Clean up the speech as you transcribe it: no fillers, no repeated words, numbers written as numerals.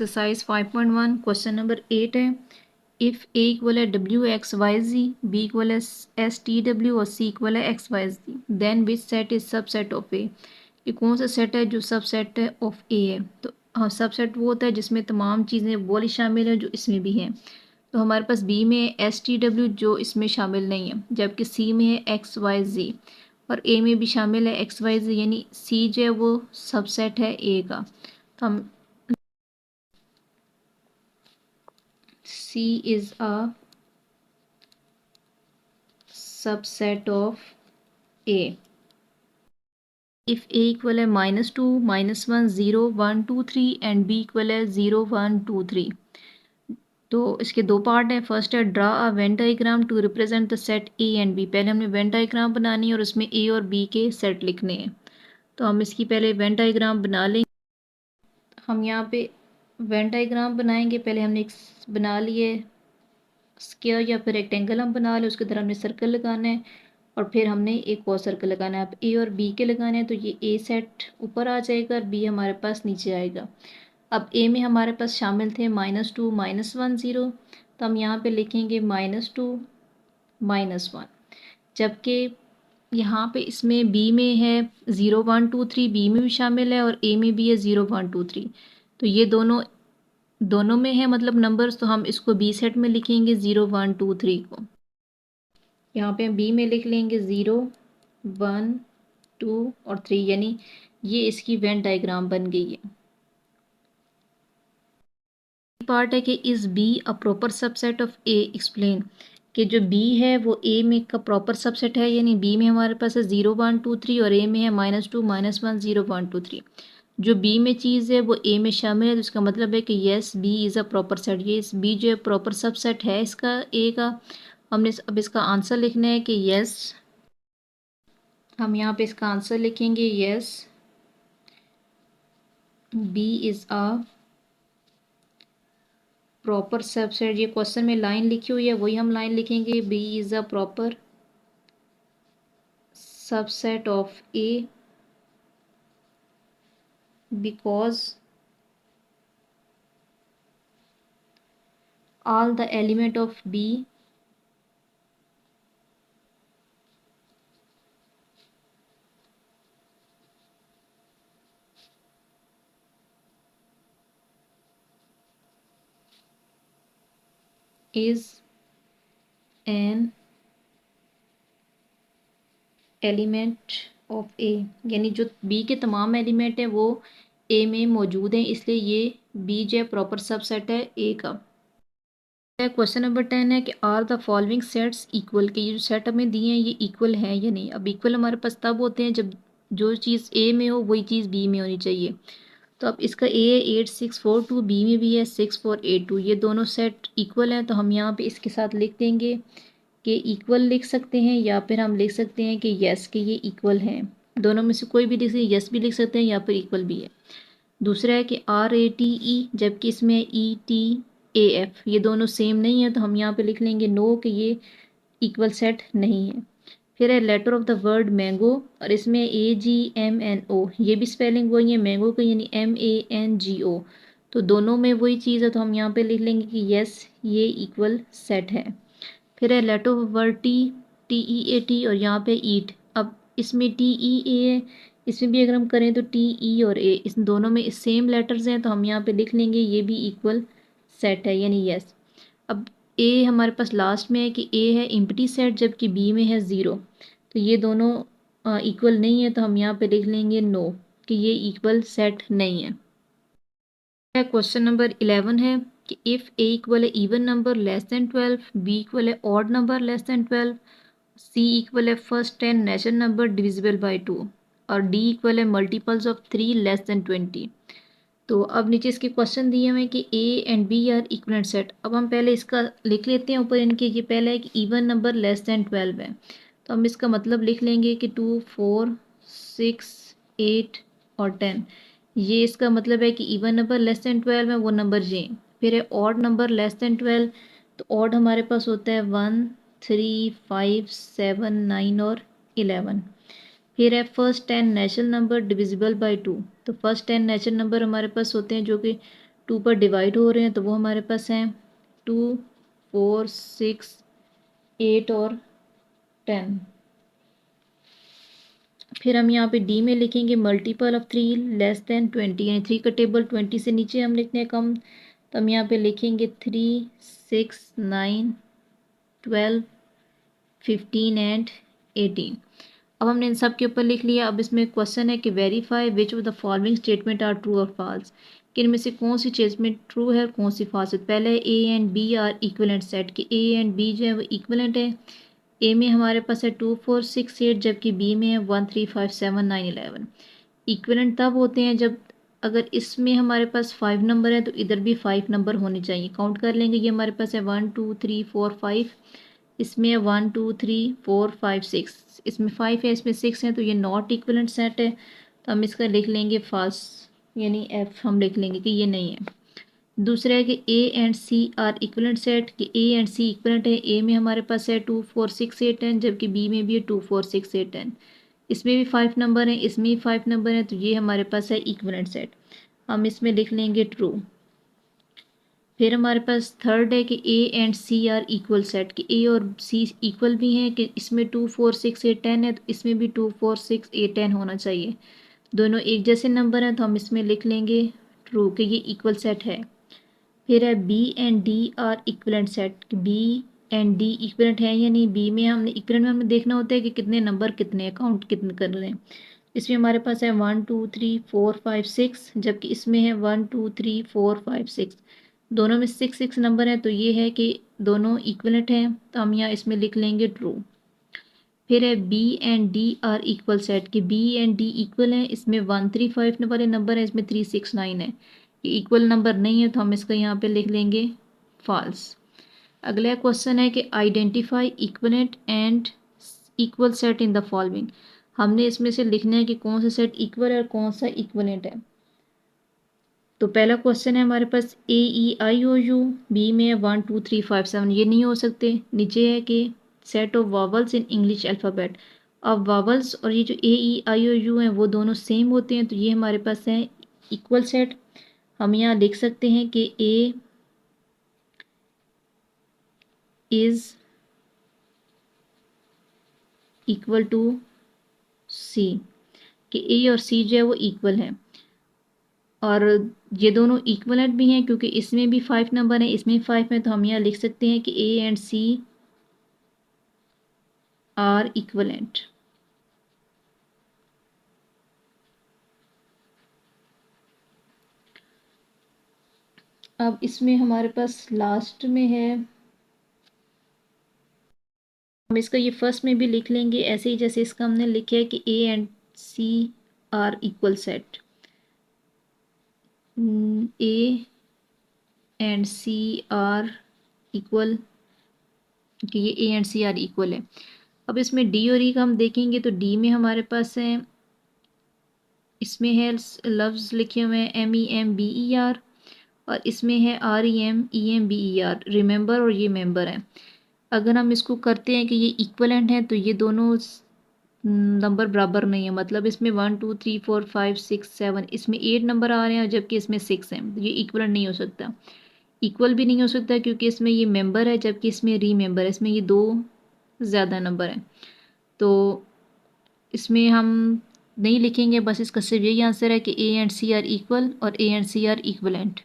Exercise 5.1 question number 8 है। If A equal है W X Y Z, B equal है S T W और C equal है X Y Z, then which set is subset of A. ये कौन सा set है जो सबसेट ऑफ ए है? तो हाँ, सबसेट वो होता है जिसमें तमाम चीज़ें वो वाली शामिल हैं जो इसमें भी हैं। तो हमारे पास बी में है एस टी डब्ल्यू जो इसमें शामिल नहीं है, जबकि सी में है एक्स वाई जी और ए में भी शामिल है एक्स वाई जी, यानी सी जो है वो सबसेट है ए का। तो हम C is a subset of A. If A equal है -2, -1, 0, 1, 2, 3 and B equal है 0, 1, 2, 3। तो इसके दो पार्ट हैं। फर्स्ट है draw a Venn diagram to represent the set A and B. पहले हमने वेन डाइग्राम बनानी है और उसमें ए और बी के सेट लिखने हैं। तो हम इसकी पहले वेन डाइग्राम बना लेंगे। हम यहाँ पे वेन डाइग्राम बनाएंगे। पहले हमने एक बना लिए स्क्वायर या फिर रेक्टेंगल हम बना लें, उसके तरह हमने सर्कल लगाना है और फिर हमने एक और सर्कल लगाना है। अब ए और बी के लगाने हैं तो ये ए सेट ऊपर आ जाएगा और बी हमारे पास नीचे आएगा। अब ए में हमारे पास शामिल थे -2, -1, 0, तो हम यहाँ पे लिखेंगे -2, -1। जबकि यहाँ पे इसमें बी में है 0, 1, 2, 3, बी में भी शामिल है और ए में भी है 0, 1, 2, 3। तो ये दोनों दोनों में है मतलब नंबर्स, तो हम इसको बी सेट में लिखेंगे 0, 1, 2, 3 को। यहाँ पे हम बी में लिख लेंगे 0, 1, 2 और 3, यानी ये इसकी वेन डायग्राम बन गई है। पार्ट है कि is be a proper subset of A. Explain कि जो बी है वो ए में का प्रॉपर सबसेट है, यानी बी में हमारे पास है 0, 1, 2, 3 और ए में है -2, -1, 0, 1, 2, 3। जो बी में चीज़ है वो ए में शामिल है, तो इसका मतलब है कि yes B is a proper set. ये इस बी जो है प्रॉपर सबसेट है इसका ए का। हमने अब इसका आंसर लिखना है कि यस। हम यहाँ पे इसका आंसर लिखेंगे yes B is a proper subset. ये क्वेश्चन में लाइन लिखी हुई है वही हम लाइन लिखेंगे, B is a proper subset of A because all the element of B is an element of A, यानी जो बी के तमाम एलिमेंट हैं वो ए में मौजूद हैं, इसलिए ये बी जो है प्रॉपर सबसेट है ए का। क्वेश्चन नंबर 10 है कि are the following sets equal, के ये जो सेट हमें दिए हैं ये इक्वल हैं या नहीं। अब इक्वल हमारे पास तब होते हैं जब जो चीज़ ए में हो वही चीज़ बी में होनी चाहिए। तो अब इसका ए है 8, 6, 4, 2, बी में भी है 6, 4, 8, 2, ये दोनों सेट इक्वल हैं। तो हम यहाँ पे इसके साथ लिख देंगे कि इक्वल लिख सकते हैं या फिर हम लिख सकते हैं कि यस कि ये इक्वल हैं। दोनों में से कोई भी लिख सकते हैं, यस भी लिख सकते हैं या फिर इक्वल भी है। दूसरा है कि RATE जबकि इसमें ETAF, ये दोनों सेम नहीं है, तो हम यहाँ पे लिख लेंगे नो कि ये इक्वल सेट नहीं है। फिर है letter of the word mango और इसमें AGMNO, ये भी स्पेलिंग वही है मैंगो का, यानी MANGO। तो दोनों में वही चीज़ है, तो हम यहाँ पे लिख लेंगे कि यस ये इक्वल सेट है। फिर है लेटर ऑफ वर्ड TEAT और यहाँ पे ईट। अब इसमें TEA है, इसमें भी अगर हम करें तो TE और A इस दोनों में सेम लेटर्स हैं, तो हम यहाँ पे लिख लेंगे ये भी इक्वल सेट है यानी यस। अब A हमारे पास लास्ट में है कि A है एम्प्टी सेट जबकि B में है 0, तो ये दोनों इक्वल नहीं है, तो हम यहाँ पे लिख लेंगे नो कि ये इक्वल सेट नहीं है। क्वेश्चन नंबर 11 है कि इफ़ ए इक्वल है even number less than 12, B equal है odd number less than 12, C equal है first 10 natural number divisible by 2 और डी इक्वल है मल्टीपल्स ऑफ 3 लेस देन 20। तो अब नीचे इसके क्वेश्चन दिए हुए हैं कि A and B are equivalent set. अब हम पहले इसका लिख लेते हैं ऊपर इनके। ये पहला है कि इवन नंबर लेस देन 12 है, तो हम इसका मतलब लिख लेंगे कि 2, 4, 6, 8 और 10। ये इसका मतलब है कि इवन नंबर लेस देन 12 है वो नंबर ये। फिर है ऑड नंबर लेस देन 12, तो ऑड हमारे पास होता है 1, 3, 5, 7, 9 और 11। फिर है first 10 natural number divisible by 2, तो फर्स्ट 10 नेचुरल नंबर हमारे पास होते हैं जो कि 2 पर डिवाइड हो रहे हैं तो वो हमारे पास हैं 2, 4, 6, 8 और 10। फिर हम यहाँ पे डी में लिखेंगे मल्टीपल ऑफ 3 लेस देन 20, यानी 3 का टेबल 20 से नीचे हम लिखते हैं कम, तो हम यहाँ पे लिखेंगे 3, 6, 9, 12, 15 एंड 18। अब हमने इन सब के ऊपर लिख लिया। अब इसमें क्वेश्चन है कि verify which of the following statement are true और फॉल्स, कि इनमें से कौन सी स्टेटमेंट ट्रू है और कौन सी फॉल्स है। पहले A and B are equivalent set, कि ए एंड बी जो है वो इक्वलेंट है। ए में हमारे पास है 2, 4, 6, 8, जबकि बी में है 1, 3, 5, 7, 9, 11। इक्वलेंट तब होते हैं जब अगर इसमें हमारे पास 5 नंबर है तो इधर भी 5 नंबर होने चाहिए। काउंट कर लेंगे, ये हमारे पास है 1, 2, 3, 4, 5, इसमें है 1, 2, 3, 4, 5, 6, इसमें 5 है, इसमें 6 है, तो ये नॉट इक्वलेंट सेट है। तो हम इसका लिख लेंगे फॉल्स, यानी एफ हम लिख लेंगे कि ये नहीं है। दूसरा है कि A and C are equivalent set, कि ए एंड सी इक्वलेंट है। ए में हमारे पास है 2, 4, 6, 8, 10, जबकि बी में भी है 2, 4, 6, 8, 10। इसमें भी 5 नंबर हैं, इसमें भी 5 नंबर हैं, तो ये हमारे पास है इक्वलेंट सेट। हम इसमें लिख लेंगे ट्रू। फिर हमारे पास थर्ड है कि A and C are equal set, कि ए और सी इक्वल भी हैं, कि इसमें 2, 4, 6, 8, 10 है, तो इसमें भी 2, 4, 6, 8, 10 होना चाहिए। दोनों एक जैसे नंबर हैं, तो हम इसमें लिख लेंगे ट्रू, कि ये इक्वल सेट है। फिर है B and D are equivalent set, B and D equivalent है या नहीं। बी में हमने इक्वलेंट में हमें देखना होता है कि कितने नंबर कितने अकाउंट कितने कर रहे हैं। इसमें हमारे पास है 1, 2, 3, 4, 5, 6, जबकि इसमें है 1, 2, 3, 4, 5, 6। दोनों में 6, 6 नंबर है, तो ये है कि दोनों इक्वलेंट हैं, तो हम यहाँ इसमें लिख लेंगे ट्रू। फिर है B and D are equal set, कि बी एंड डी इक्वल हैं। इसमें 1, 3, 5 वाले नंबर है, इसमें 3, 6, 9 है। ये इक्वल नंबर नहीं है, तो हम इसका यहाँ पे लिख लेंगे फॉल्स। अगला क्वेश्चन है कि identify equivalent and equal set in the following. हमने इसमें से लिखना है कि कौन सा सेट इक्वल है और कौन सा इक्वलेंट है। तो पहला क्वेश्चन है हमारे पास AEIOU, बी में है 1, 2, 3, 5, 7, ये नहीं हो सकते। नीचे है कि set of vowels in English alphabet. अब वावल्स और ये जो AEIOU हैं वो दोनों सेम होते हैं, तो ये हमारे पास है इक्वल सेट। हम यहाँ लिख सकते हैं कि A is equal to C, कि A और C जो है वो इक्वल है। और ये दोनों इक्वलेंट भी हैं, क्योंकि इसमें भी 5 नंबर है, इसमें 5 है, तो हम यहाँ लिख सकते हैं कि A and C are equivalent. अब इसमें हमारे पास लास्ट में है, हम इसका ये फर्स्ट में भी लिख लेंगे ऐसे ही जैसे इसका हमने लिखा है कि A and C are equal set. A and C are equal, कि ये A and C are equal है। अब इसमें D और E का हम देखेंगे तो D में हमारे पास है, इसमें है लफ्ज़ लिखे हुए हैं MEMBER, और इसमें है REMEMBER, रिमेंबर, और ये मेंबर है। अगर हम इसको करते हैं कि ये इक्वलेंट है, तो ये दोनों नंबर बराबर नहीं है। मतलब इसमें 1, 2, 3, 4, 5, 6, 7, इसमें 8 नंबर आ रहे हैं, जबकि इसमें 6 हैं, तो ये इक्वलेंट नहीं हो सकता। इक्वल भी नहीं हो सकता क्योंकि इसमें ये मेंबर है, जबकि इसमें रीमेंबर है, इसमें ये दो ज़्यादा नंबर हैं। तो इसमें हम नहीं लिखेंगे, बस इसका सिर्फ यही आंसर है कि A and C are equal और A and C are equivalent.